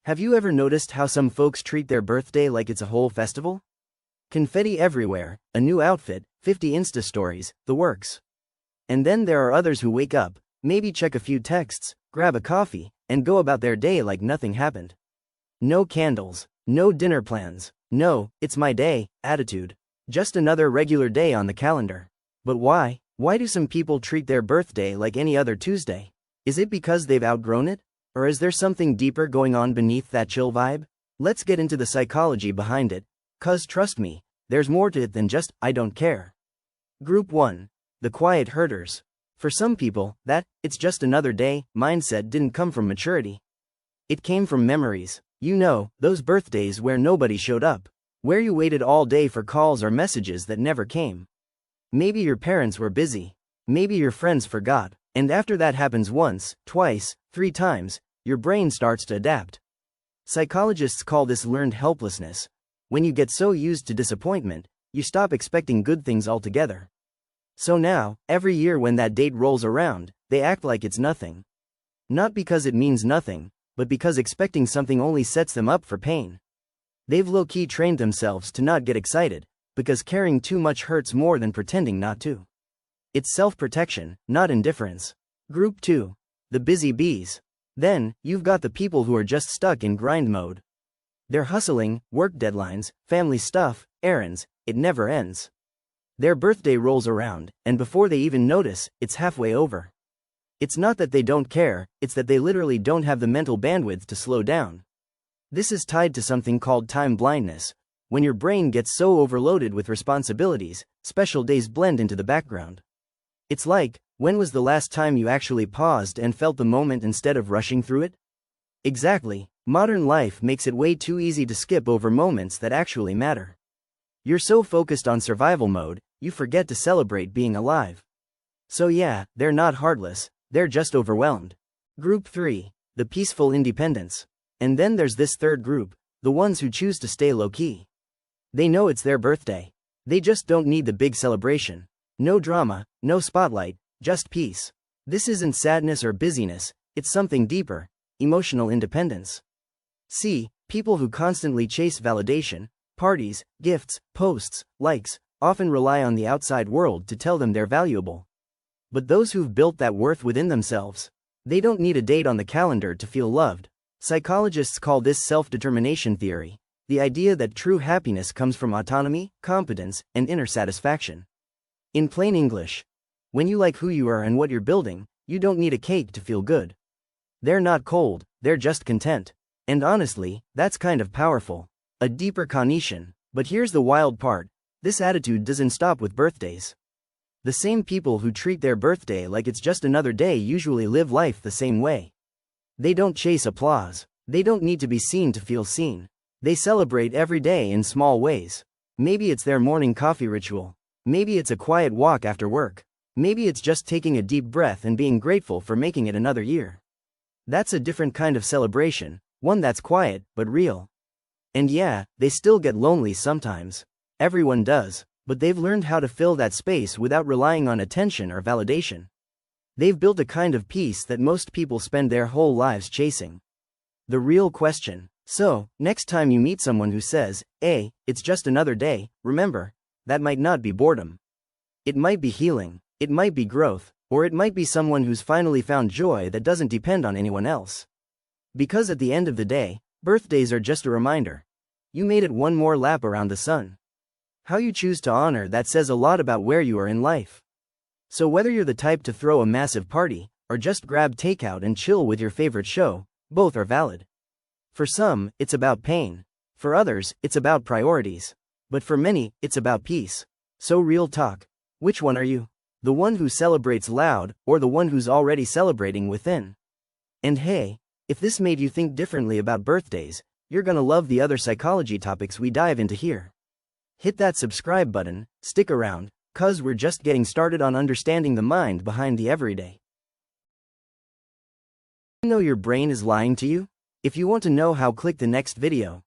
Have you ever noticed how some folks treat their birthday like it's a whole festival? Confetti everywhere, a new outfit, 50 Insta stories, the works. And then there are others who wake up, maybe check a few texts, grab a coffee, and go about their day like nothing happened. No candles, no dinner plans, no, it's my day, attitude. Just another regular day on the calendar. But why? Why do some people treat their birthday like any other Tuesday? Is it because they've outgrown it? Or is there something deeper going on beneath that chill vibe? Let's get into the psychology behind it, 'cause trust me, there's more to it than just, I don't care. Group 1. The quiet herders. For some people, that, it's just another day, mindset didn't come from maturity. It came from memories. You know, those birthdays where nobody showed up. Where you waited all day for calls or messages that never came. Maybe your parents were busy. Maybe your friends forgot. And after that happens once, twice, 3 times, your brain starts to adapt. Psychologists call this learned helplessness. When you get so used to disappointment, you stop expecting good things altogether. So now, every year when that date rolls around, they act like it's nothing. Not because it means nothing, but because expecting something only sets them up for pain. They've low-key trained themselves to not get excited, because caring too much hurts more than pretending not to. It's self-protection, not indifference. Group 2. The busy bees. Then, you've got the people who are just stuck in grind mode. They're hustling, work deadlines, family stuff, errands, it never ends. Their birthday rolls around, and before they even notice, it's halfway over. It's not that they don't care, it's that they literally don't have the mental bandwidth to slow down. This is tied to something called time blindness. When your brain gets so overloaded with responsibilities, special days blend into the background. It's like, when was the last time you actually paused and felt the moment instead of rushing through it? Exactly, modern life makes it way too easy to skip over moments that actually matter. You're so focused on survival mode, you forget to celebrate being alive. So yeah, they're not heartless, they're just overwhelmed. Group 3. The peaceful independents. And then there's this third group, the ones who choose to stay low-key. They know it's their birthday. They just don't need the big celebration. No drama, no spotlight, just peace. This isn't sadness or busyness, it's something deeper, emotional independence. See, people who constantly chase validation, parties, gifts, posts, likes, often rely on the outside world to tell them they're valuable. But those who've built that worth within themselves, they don't need a date on the calendar to feel loved. Psychologists call this self-determination theory, the idea that true happiness comes from autonomy, competence, and inner satisfaction. In plain English, when you like who you are and what you're building, you don't need a cake to feel good. They're not cold, they're just content. And honestly, that's kind of powerful. A deeper cognition. But here's the wild part, this attitude doesn't stop with birthdays. The same people who treat their birthday like it's just another day usually live life the same way. They don't chase applause. They don't need to be seen to feel seen. They celebrate every day in small ways. Maybe it's their morning coffee ritual. Maybe it's a quiet walk after work. Maybe it's just taking a deep breath and being grateful for making it another year. That's a different kind of celebration, one that's quiet, but real. And yeah, they still get lonely sometimes. Everyone does, but they've learned how to fill that space without relying on attention or validation. They've built a kind of peace that most people spend their whole lives chasing. The real question. So, next time you meet someone who says, "Hey, it's just another day," remember, that might not be boredom. It might be healing, it might be growth, or it might be someone who's finally found joy that doesn't depend on anyone else. Because at the end of the day, birthdays are just a reminder. You made it one more lap around the sun. How you choose to honor that says a lot about where you are in life. So whether you're the type to throw a massive party, or just grab takeout and chill with your favorite show, both are valid. For some, it's about pain. For others, it's about priorities. But for many, it's about peace. So real talk. Which one are you? The one who celebrates loud, or the one who's already celebrating within? And hey, if this made you think differently about birthdays, you're gonna love the other psychology topics we dive into here. Hit that subscribe button, stick around, 'cause we're just getting started on understanding the mind behind the everyday. You know your brain is lying to you? If you want to know how, click the next video.